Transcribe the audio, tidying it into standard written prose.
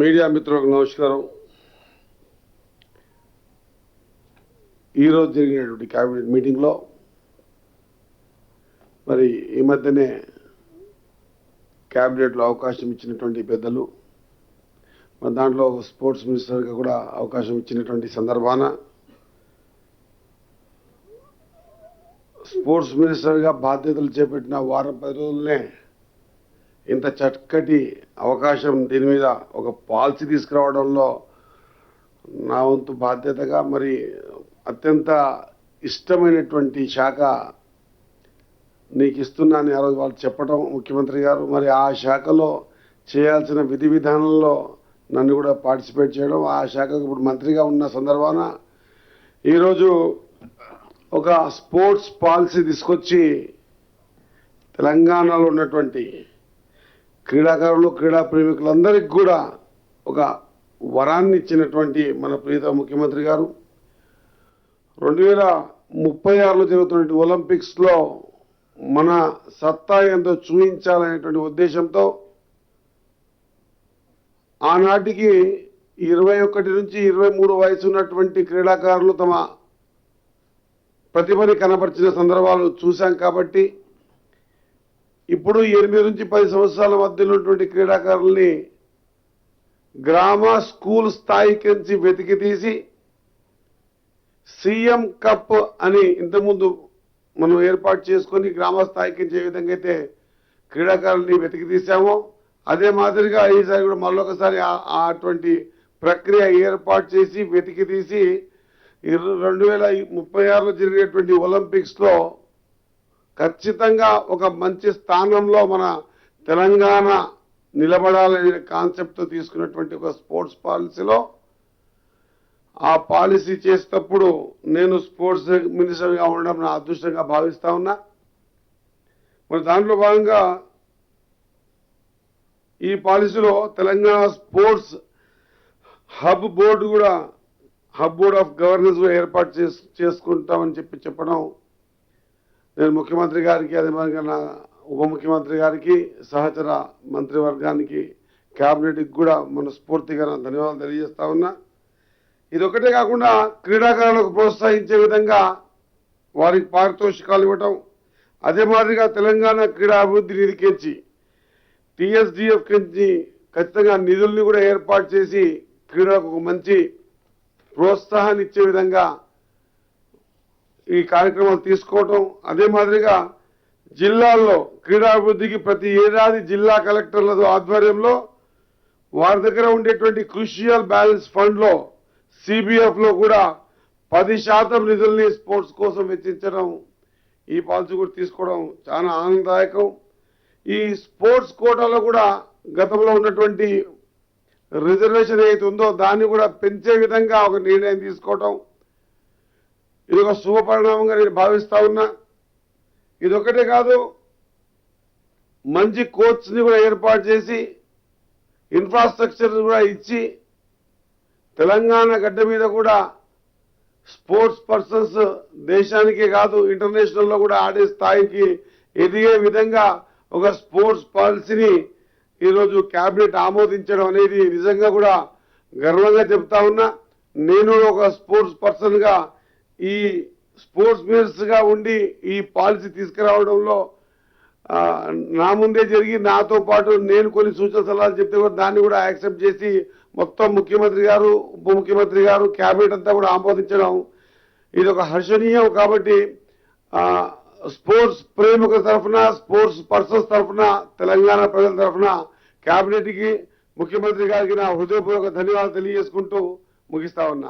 Media మిత్రులకు నమస్కారం. ఈరోజు జరిగినటువంటి క్యాబినెట్ మీటింగ్లో మరి ఈ మధ్యనే క్యాబినెట్లో అవకాశం ఇచ్చినటువంటి పెద్దలు మరి దాంట్లో స్పోర్ట్స్ మినిస్టర్గా కూడా అవకాశం ఇచ్చినటువంటి సందర్భాన స్పోర్ట్స్ మినిస్టర్గా బాధ్యతలు చేపట్టిన వారం 10 రోజులనే ఇంత చక్కటి అవకాశం దీని మీద ఒక పాలసీ తీసుకురావడంలో నా వంతు బాధ్యతగా మరి అత్యంత ఇష్టమైనటువంటి శాఖ నీకు ఇస్తున్నాను ఆ రోజు వాళ్ళు చెప్పడం ముఖ్యమంత్రి గారు. మరి ఆ శాఖలో చేయాల్సిన విధి విధానంలో నన్ను కూడా పార్టిసిపేట్ చేయడం, ఆ శాఖకు ఇప్పుడు మంత్రిగా ఉన్న సందర్భాన ఈరోజు ఒక స్పోర్ట్స్ పాలసీ తీసుకొచ్చి తెలంగాణలో ఉన్నటువంటి క్రీడాకారులు క్రీడా ప్రేమికులందరికీ కూడా ఒక వరాన్ని ఇచ్చినటువంటి మన ప్రీత ముఖ్యమంత్రి గారు 2036లో జరుగుతున్నటువంటి ఒలింపిక్స్లో మన సత్తా ఎంతో చూపించాలనేటువంటి ఉద్దేశంతో ఆనాటికి 21 నుంచి 23 వయసు ఉన్నటువంటి క్రీడాకారులు తమ ప్రతిభని కనపరిచిన సందర్భాలు చూశాం. కాబట్టి ఇప్పుడు 8 నుంచి 10 సంవత్సరాల మధ్యలో ఉన్నటువంటి క్రీడాకారుల్ని గ్రామ స్కూల్ స్థాయికి నుంచి వెతికి తీసి సీఎం కప్ అని ఇంతకుముందు మనం ఏర్పాటు చేసుకొని గ్రామ స్థాయికి ఏ విధంగా అయితే క్రీడాకారుల్ని వెతికి తీసామో అదే మాదిరిగా ఈసారి కూడా మళ్ళొకసారి అటువంటి ప్రక్రియ ఏర్పాటు చేసి వెతికి తీసి 2036లో జరిగేటువంటి ఒలింపిక్స్లో ఖచ్చితంగా ఒక మంచి స్థానంలో మన తెలంగాణ నిలబడాలనే కాన్సెప్ట్తో తీసుకున్నటువంటి ఒక స్పోర్ట్స్ పాలసీలో ఆ పాలసీ చేసేటప్పుడు నేను స్పోర్ట్స్ మినిస్టర్గా ఉండడం నా అదృష్టంగా భావిస్తా ఉన్నా. మరి దాంట్లో భాగంగా ఈ పాలసీలో Telangana sports hub board of governance కూడా ఏర్పాటు చేసుకుంటామని చెప్పడం నేను ముఖ్యమంత్రి గారికి అదే మాదిరిగా ఉప ముఖ్యమంత్రి గారికి సహచర మంత్రివర్గానికి క్యాబినెట్కి కూడా మనస్ఫూర్తిగా ధన్యవాదాలు తెలియజేస్తా ఉన్నా. ఇదొకటే కాకుండా క్రీడాకారులకు ప్రోత్సహించే విధంగా వారికి పారితోషికాలు ఇవ్వటం, అదే మాదిరిగా తెలంగాణ క్రీడా అభివృద్ధి నిధికించి TSDF నుంచి ఖచ్చితంగా నిధుల్ని కూడా ఏర్పాటు చేసి క్రీడలకు ఒక మంచి ప్రోత్సాహాన్ని ఇచ్చే విధంగా ఈ కార్యక్రమాలు తీసుకోవటం, అదే మాదిరిగా జిల్లాల్లో క్రీడాభివృద్ధికి ప్రతి ఏడాది జిల్లా కలెక్టర్ల ఆధ్వర్యంలో వారి దగ్గర ఉండేటువంటి క్రూషియల్ బ్యాలెన్స్ ఫండ్లో CBFలో కూడా 10% నిధుల్ని స్పోర్ట్స్ కోసం వెచ్చించడం, ఈ పాలసీ కూడా తీసుకోవడం చాలా ఆనందదాయకం. ఈ స్పోర్ట్స్ కోటాలో కూడా గతంలో ఉన్నటువంటి రిజర్వేషన్ ఏదైతే ఉందో దాన్ని కూడా పెంచే విధంగా ఒక నిర్ణయం తీసుకోవటం ఇది ఒక శుభ పరిణామంగా నేను భావిస్తా ఉన్నా. ఇదొక్కటే కాదు, మంచి కోచ్ని కూడా ఏర్పాటు చేసి ఇన్ఫ్రాస్ట్రక్చర్ కూడా ఇచ్చి తెలంగాణ గడ్డ మీద కూడా స్పోర్ట్స్ పర్సన్స్ దేశానికే కాదు ఇంటర్నేషనల్లో కూడా ఆడే స్థాయికి ఎదిగే విధంగా ఒక స్పోర్ట్స్ పాలసీని ఈరోజు క్యాబినెట్ ఆమోదించడం అనేది నిజంగా కూడా గర్వంగా చెప్తా ఉన్నా. నేను ఒక స్పోర్ట్స్ పర్సన్గా ఈ స్పోర్ట్స్ మినిస్టర్గా ఉండి ఈ పాలసీ తీసుకురావడంలో నా ముందే జరిగి నాతో పాటు నేను కొన్ని సూచన సలహాలు చెప్తే కూడా దాన్ని కూడా యాక్సెప్ట్ చేసి మొత్తం ముఖ్యమంత్రి గారు ఉప ముఖ్యమంత్రి గారు క్యాబినెట్ అంతా కూడా ఆమోదించడం ఇది ఒక హర్షణీయం. కాబట్టి స్పోర్ట్స్ ప్రేమికుల తరఫున స్పోర్ట్స్ పర్సన్స్ తరఫున తెలంగాణ ప్రజల తరఫున క్యాబినెట్కి ముఖ్యమంత్రి గారికి నా హృదయపూర్వక ధన్యవాదాలు తెలియజేసుకుంటూ ముగిస్తా ఉన్నా.